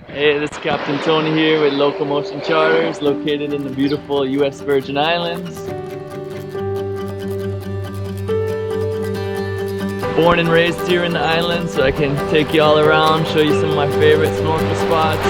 Hey, this is Captain Tony here with Locomotion Charters, located in the beautiful US Virgin Islands. Born and raised here in the island, so I can take you all around, show you some of my favorite snorkel spots.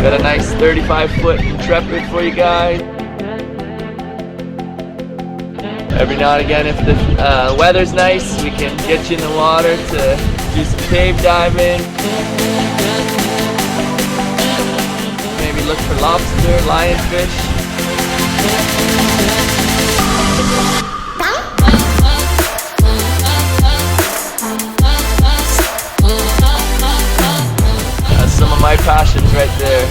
Got a nice 35-foot Intrepid for you guys. Every now and again, if the weather's nice, we can get you in the water to do some cave diving. Maybe look for lobster, lionfish. That's some of my passions right there.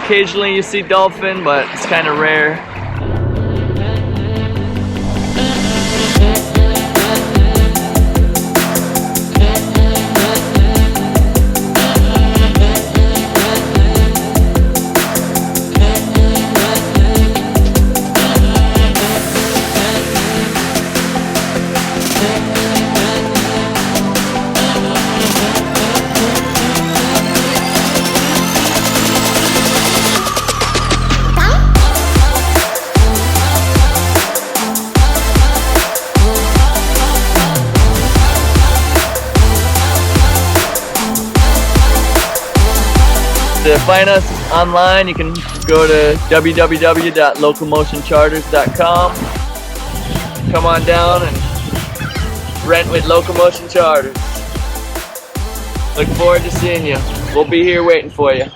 Occasionally you see dolphin, but it's kind of rare. To find us online, you can go to www.locomotioncharters.com. Come on down and rent with Locomotion Charters. Look forward to seeing you. We'll be here waiting for you.